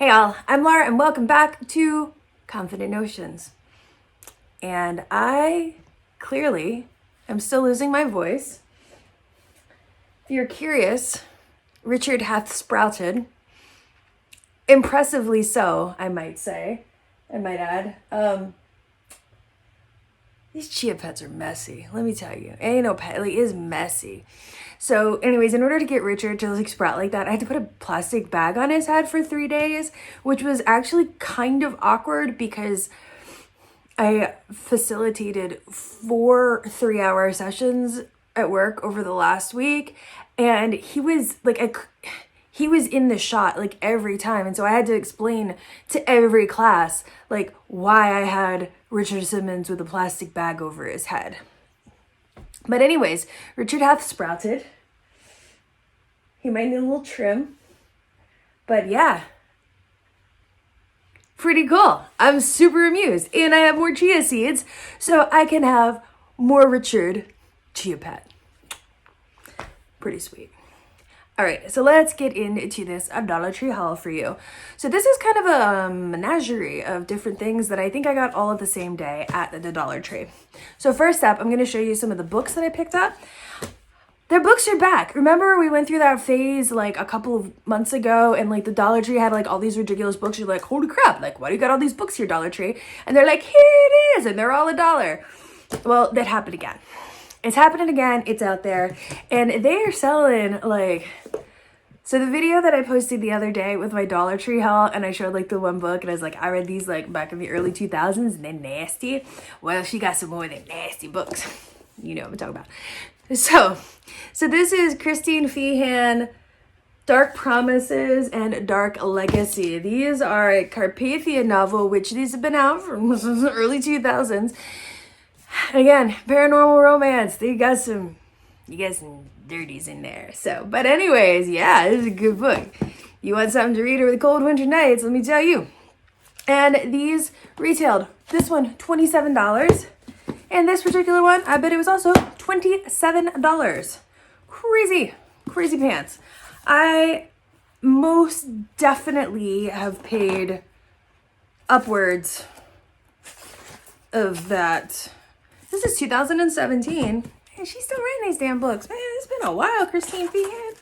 Hey all, I'm Laura and welcome back to Confident Notions. And I clearly am still losing my voice. If you're curious, Richard hath sprouted. Impressively so, I might say. I might add. These Chia pets are messy, let me tell you. Ain't no pet, it is messy. So anyways, in order to get Richard to sprout like that, I had to put a plastic bag on his head for 3 days, which was actually kind of awkward because I facilitated 4 3-hour sessions at work over the last week, and he was he was in the shot like every time, and so I had to explain to every class like why I had Richard Simmons with a plastic bag over his head. But anyways, Richard hath sprouted. He might need a little trim. But yeah. Pretty cool. I'm super amused. And I have more chia seeds, so I can have more Richard Chia pet. Pretty sweet. All right, so let's get into this Dollar Tree haul for you. So this is kind of a menagerie of different things that I think I got all of the same day at the Dollar Tree. So first up, I'm going to show you some of the books that I picked up. Their books are back. Remember we went through that phase like a couple of months ago and like the Dollar Tree had like all these ridiculous books. You're like, holy crap, like why do you got all these books here, Dollar Tree? And they're like, here it is, and they're all $1. Well, that happened again. It's happening again. It's out there. And they are selling like... So the video that I posted the other day with my Dollar Tree haul, and I showed like the one book, and I was like, I read these like back in the early 2000s, and they're nasty. Well, she got some more of them nasty books. You know what I'm talking about. So this is Christine Feehan, Dark Promises and Dark Legacy. These are a Carpathia novel, which these have been out from the early 2000s. Again, paranormal romance. You got some dirties in there. So, but anyways, yeah, this is a good book. You want something to read over the cold winter nights, let me tell you. And these retailed, this one, $27. And this particular one, I bet it was also $27. Crazy pants. I most definitely have paid upwards of that. This is 2017, and she's still writing these damn books. Man, it's been a while, Christine Feehan.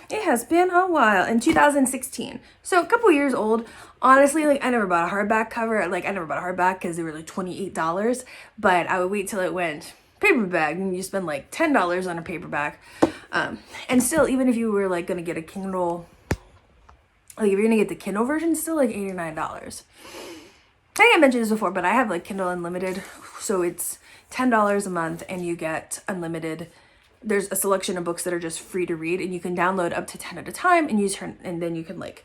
It has been a while. In 2016. So a couple years old. Honestly, like I never bought a hardback cover. Like I never bought a hardback because they were like $28. But I would wait till it went paperback, and you spend like $10 on a paperback. And still, even if you were like gonna get a Kindle, like if you're gonna get the Kindle version, it's still like $89. I think I mentioned this before, but I have like Kindle Unlimited, so it's $10 a month and you get unlimited. There's a selection of books that are just free to read, and you can download up to 10 at a time, and then you can like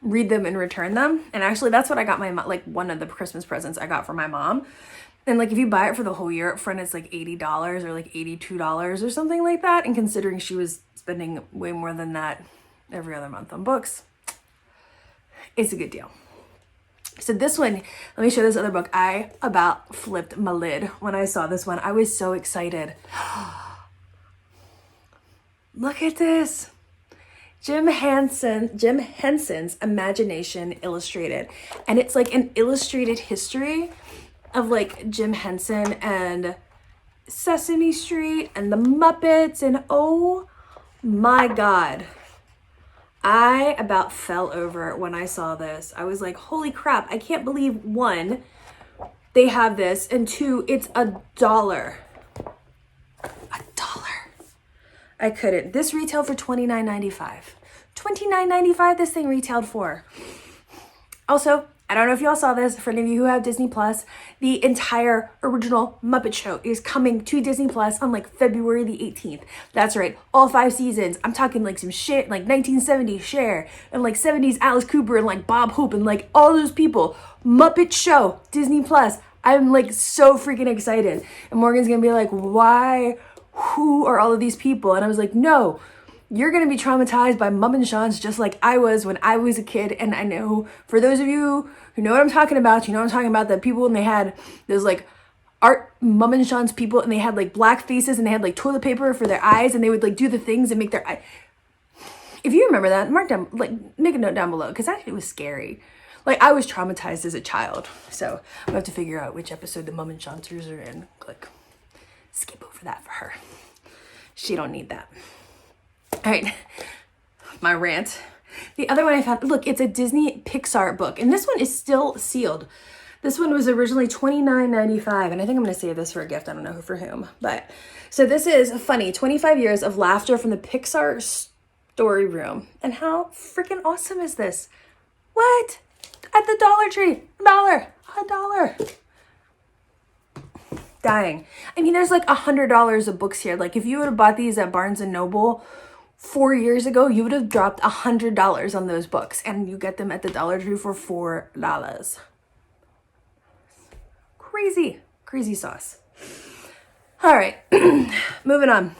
read them and return them. And actually that's what I got my mom, like one of the Christmas presents I got for my mom. And like if you buy it for the whole year up front, it's like $80 or like $82 or something like that. And considering she was spending way more than that every other month on books, it's a good deal. So this one, let me show this other book. I about flipped my lid when I saw this one. I was so excited. Look at this. Jim Henson's Imagination Illustrated. And it's like an illustrated history of like Jim Henson and Sesame Street and the Muppets, and oh my God. I about fell over when I saw this. I was like, holy crap, I can't believe, one, they have this, and two, it's $1. I couldn't. This retailed for $29.95. $29.95 this thing retailed for. Also, I don't know if y'all saw this, for any of you who have Disney Plus, the entire original Muppet Show is coming to Disney Plus on like February the 18th. That's right, all 5 seasons. I'm talking like some shit like 1970s Cher and like 70s Alice Cooper and like Bob Hope and like all those people. Muppet Show, Disney Plus. I'm like so freaking excited. And Morgan's gonna be like, why? Who are all of these people? And I was like, no. You're going to be traumatized by Mum and Sean's just like I was when I was a kid. And I know for those of you who know what I'm talking about, you know what I'm talking about, the people when they had those like art Mum and Sean's people, and they had like black faces, and they had like toilet paper for their eyes, and they would like do the things and make their eye. If you remember that, make a note down below, because that shit was scary. Like, I was traumatized as a child. So we'll have to figure out which episode the Mum and Chanters are in. Like, skip over that for her. She don't need that. All right, my rant. The other one I found, look, it's a Disney Pixar book, and this one is still sealed. This one was originally $29.95, and I think I'm gonna save this for a gift. I don't know for whom, but so this is funny. 25 years of laughter from the Pixar story room, and how freaking awesome is this? What? At the Dollar Tree, a dollar. Dying. I mean, there's like $100 of books here. Like, if you would have bought these at Barnes and Noble 4 years ago, you would have dropped $100 on those books, and you get them at the Dollar Tree for $4. Crazy sauce. All right, moving on.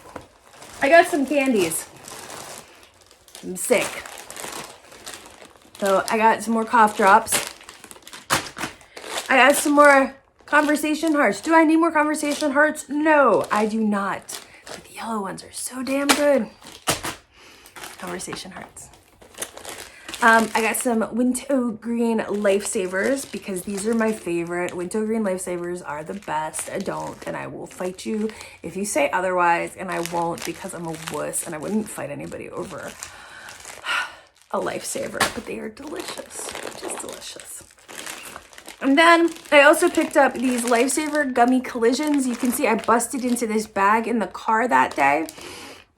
I got some candies. I'm sick. So I got some more cough drops. I got some more conversation hearts. Do I need more conversation hearts? No, I do not. But the yellow ones are so damn good. Conversation hearts. I got some Wintergreen Lifesavers, because these are my favorite. Wintergreen Lifesavers are the best. I don't, and I will fight you if you say otherwise, and I won't, because I'm a wuss, and I wouldn't fight anybody over a Lifesaver, but they are delicious, just delicious. And then I also picked up these Lifesaver Gummy Collisions. You can see I busted into this bag in the car that day.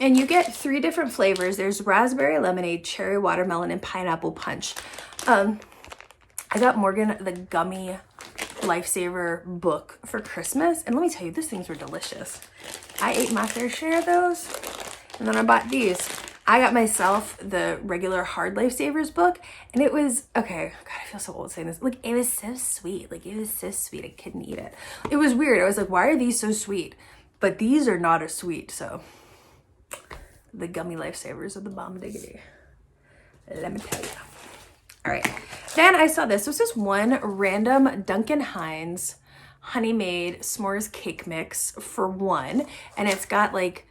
And you get 3 different flavors. There's raspberry lemonade, cherry watermelon, and pineapple punch. I got Morgan the Gummy Lifesaver book for Christmas. And let me tell you, these things were delicious. I ate my fair share of those. And then I bought these. I got myself the regular Hard Lifesavers book. And it was, okay, God, I feel so old saying this. Like, it was so sweet. Like, it was so sweet. I couldn't eat it. It was weird. I was like, why are these so sweet? But these are not as sweet, so... The Gummy Lifesavers are the bomb diggity. Let me tell you. All right. Then I saw this. This is one random Duncan Hines Honey Made S'mores Cake Mix for $1. And it's got like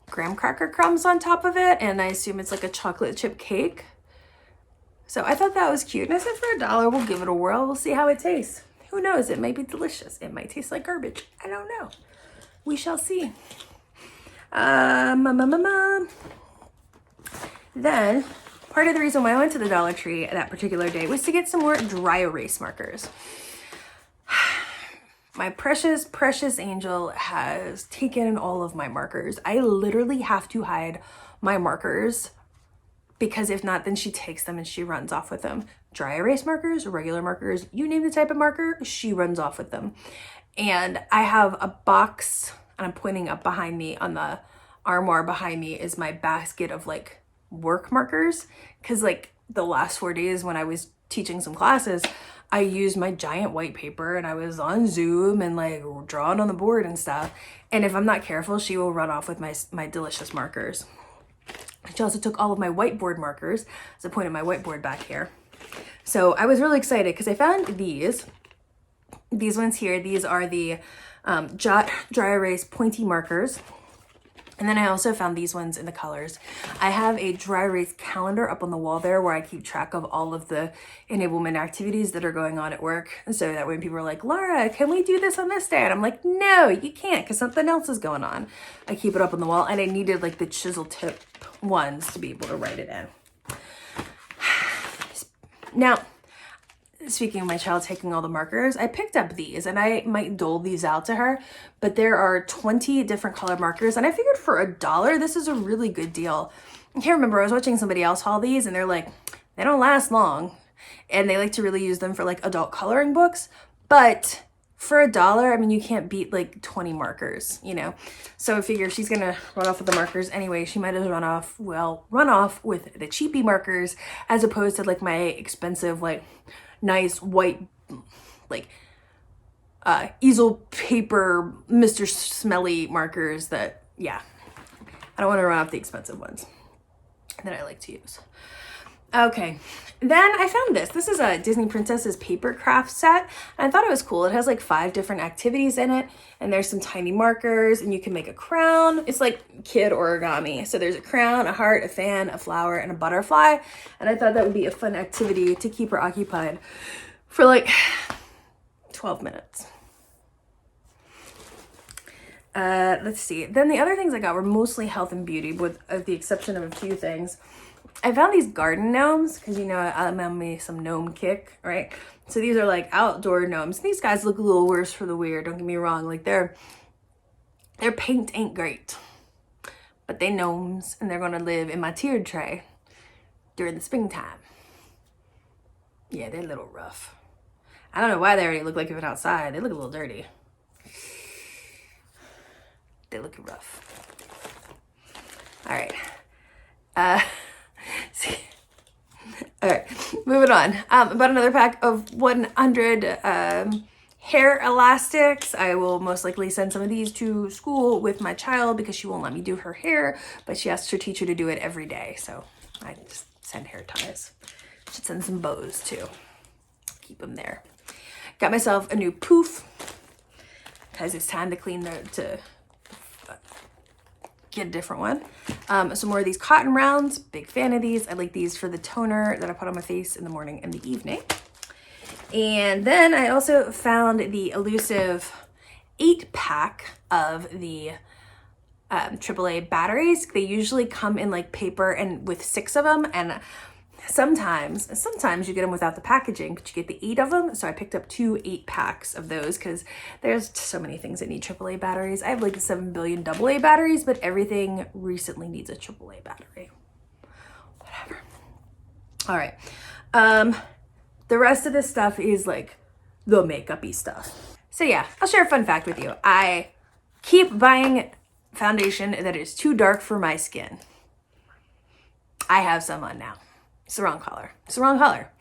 graham cracker crumbs on top of it. And I assume it's like a chocolate chip cake. So I thought that was cute. And I said, for $1, we'll give it a whirl. We'll see how it tastes. Who knows? It might be delicious. It might taste like garbage. I don't know. We shall see. Then part of the reason why I went to the Dollar Tree that particular day was to get some more dry erase markers. My precious angel has taken all of my markers. I literally have to hide my markers, because if not, then she takes them and she runs off with them. Dry erase markers, regular markers, you name the type of marker, she runs off with them. And I have a box, and I'm pointing up behind me. On the armoire behind me is my basket of like work markers, because like the last 4 days when I was teaching some classes, I used my giant white paper and I was on Zoom and like drawing on the board and stuff. And if I'm not careful, she will run off with my delicious markers. She also took all of my whiteboard markers. So I pointed my whiteboard back here. So I was really excited because I found these ones here. These are the Jot Dry Erase Pointy Markers. And then I also found these ones in the colors. I have a dry erase calendar up on the wall there where I keep track of all of the enablement activities that are going on at work. And so that when people are like, Laura, can we do this on this day? And I'm like, no, you can't, because something else is going on. I keep it up on the wall, and I needed like the chisel tip ones to be able to write it in. Now, speaking of my child taking all the markers, I picked up these, and I might dole these out to her, but there are 20 different color markers, and I figured for $1, this is a really good deal. I can't remember, I was watching somebody else haul these, and they're like, they don't last long, and they like to really use them for like adult coloring books, but for $1, I mean, you can't beat like 20 markers, you know? So I figure if she's gonna run off with the markers anyway, she might as well run off with the cheapy markers, as opposed to like my expensive, like, nice white, like, easel paper Mr. Smelly markers that, yeah, I don't want to run off the expensive ones that I like to use. Okay, then I found this. This is a Disney Princess's paper craft set. And I thought it was cool. It has like 5 different activities in it, and there's some tiny markers, and you can make a crown. It's like kid origami. So there's a crown, a heart, a fan, a flower, and a butterfly. And I thought that would be a fun activity to keep her occupied for like 12 minutes. Let's see. Then the other things I got were mostly health and beauty, with the exception of a few things. I found these garden gnomes because, you know, I'm on me some gnome kick, right? So these are like outdoor gnomes. These guys look a little worse for the wear, don't get me wrong. Like their paint ain't great, but they gnomes, and they're gonna live in my tiered tray during the springtime. Yeah, they're a little rough. I don't know why they already look like even outside. They look a little dirty. They look rough. All right. All right, moving on. About another pack of 100 hair elastics. I will most likely send some of these to school with my child because she won't let me do her hair, but she asked her teacher to do it every day. So I just send hair ties. Should send some bows too. Keep them there. Got myself a new poof because it's time to get a different one. Some more of these cotton rounds. Big fan of these. I like these for the toner that I put on my face in the morning and the evening. And then I also found the elusive 8-pack of the AAA batteries. They usually come in like paper and with 6 of them, and sometimes you get them without the packaging, but you get the 8 of them. So I picked up 2 8-packs of those because there's so many things that need AAA batteries. I have like 7 billion AA batteries, but everything recently needs a AAA battery. Whatever. All right. The rest of this stuff is like the makeup-y stuff. So yeah, I'll share a fun fact with you. I keep buying foundation that is too dark for my skin. I have some on now. It's the wrong color. It's the wrong color.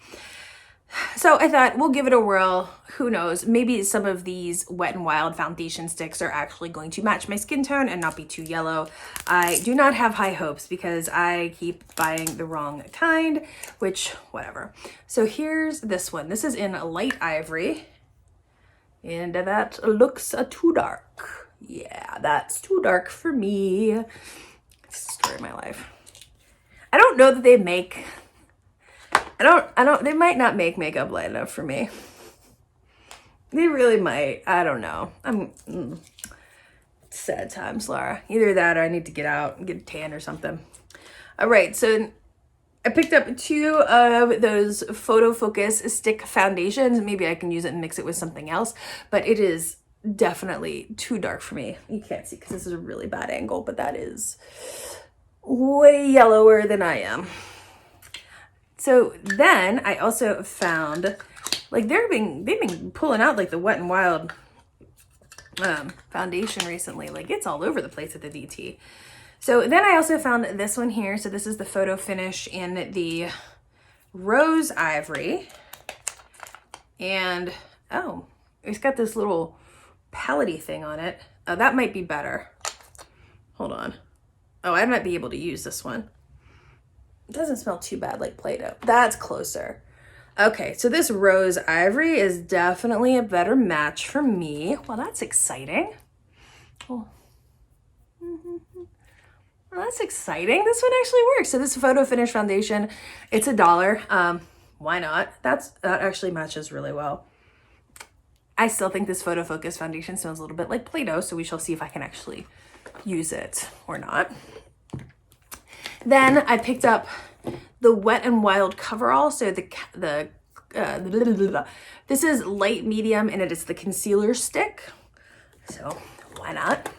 So I thought we'll give it a whirl. Who knows? Maybe some of these Wet n Wild foundation sticks are actually going to match my skin tone and not be too yellow. I do not have high hopes because I keep buying the wrong kind, which whatever. So here's this one. This is in light ivory, and that looks too dark. Yeah, that's too dark for me. It's the story of my life. I don't know that they make... they might not make makeup light enough for me. They really might. I don't know. Sad times, Laura. Either that or I need to get out and get a tan or something. All right, so I picked up 2 of those Photo Focus stick foundations. Maybe I can use it and mix it with something else, but it is definitely too dark for me. You can't see because this is a really bad angle, but that is way yellower than I am. So then I also found, like they've been pulling out like the Wet n Wild foundation recently. Like it's all over the place at the DT. So then I also found this one here. So this is the photo finish in the rose ivory. And oh, it's got this little palette-y thing on it. Oh, that might be better. Hold on. Oh, I might be able to use this one. It doesn't smell too bad like Play-Doh. That's closer. Okay, so this rose ivory is definitely a better match for me. Well, that's exciting. Oh. Well, that's exciting. This one actually works. So this Photo Finish foundation, it's $1. Why not? That actually matches really well. I still think this Photo Focus foundation smells a little bit like Play-Doh, so we shall see if I can actually use it or not. Then I picked up the Wet n Wild coverall. So this is light medium, and it is the concealer stick. So why not?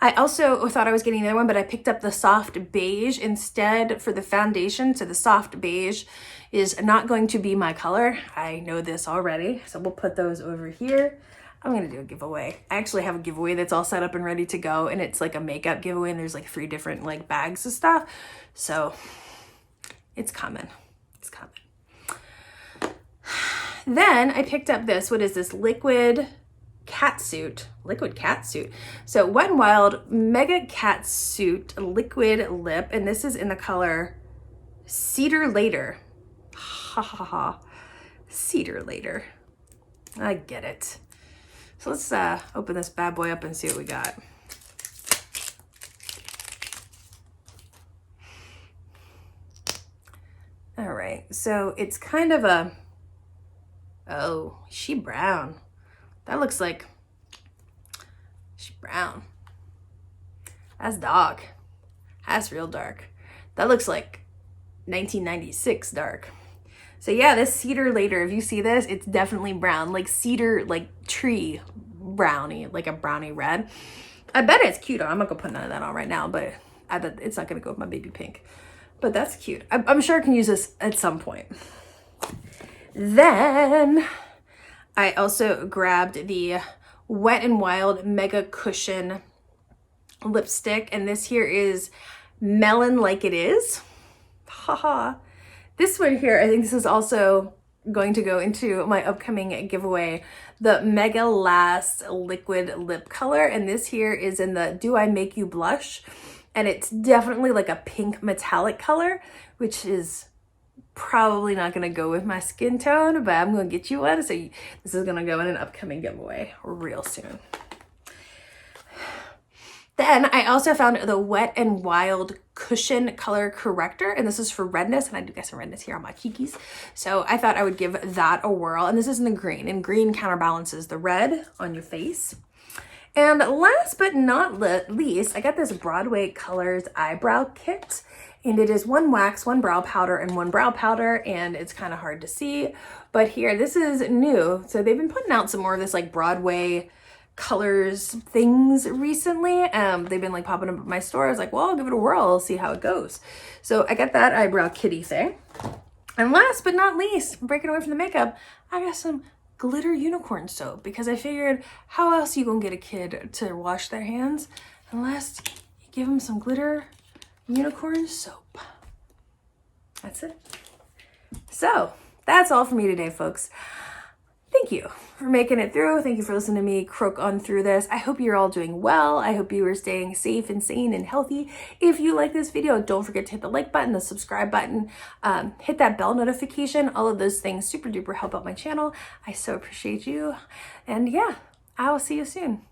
I also thought I was getting the other one, but I picked up the soft beige instead for the foundation. So the soft beige is not going to be my color. I know this already. So we'll put those over here. I'm gonna do a giveaway. I actually have a giveaway that's all set up and ready to go, and it's like a makeup giveaway, and there's like 3 different like bags of stuff. So it's coming. It's coming. Then I picked up this. What is this? Liquid cat suit. So Wet n Wild Mega Cat Suit Liquid Lip, and this is in the color Cedar later. Ha ha ha. Cedar later. I get it. So let's open this bad boy up and see what we got. All right, so it's kind of a, oh, she brown. That looks like, she brown. That's dark. That's real dark. That looks like 1996 dark. So yeah, this cedar later, if you see this, it's definitely brown, like cedar, like tree brownie, like a brownie red. I bet it's cute. I'm not gonna put none of that on right now, but I bet it's not gonna go with my baby pink. But that's cute. I'm sure I can use this at some point. Then I also grabbed the Wet n Wild Mega Cushion lipstick, and this here is Melon Like It Is. Haha. This one here, I think this is also going to go into my upcoming giveaway, the Mega Last Liquid Lip Color, and this here is in the Do I Make You Blush? And it's definitely like a pink metallic color, which is probably not gonna go with my skin tone, but I'm gonna get you one. So this is gonna go in an upcoming giveaway real soon. Then I also found the Wet n Wild Cushion Color Corrector, and this is for redness, and I do get some redness here on my cheekies. So I thought I would give that a whirl, and this is in the green, and green counterbalances the red on your face. And last but not least, I got this Broadway Colors eyebrow kit, and it is one wax, one brow powder, and one brow powder, and it's kind of hard to see, but here, this is new. So they've been putting out some more of this like Broadway colors things recently. They've been like popping up at my store. I was like, well, I'll give it a whirl, I'll see how it goes. So I got that eyebrow kitty thing. And last but not least, breaking away from the makeup, I got some glitter unicorn soap, because I figured how else are you gonna get a kid to wash their hands unless you give them some glitter unicorn soap. That's it. So that's all for me today, folks. Thank you for making it through. Thank you for listening to me croak on through this. I hope you're all doing well. I hope you are staying safe and sane and healthy. If you like this video, don't forget to hit the like button, the subscribe button, hit that bell notification. All of those things super duper help out my channel. I so appreciate you. And yeah, I will see you soon.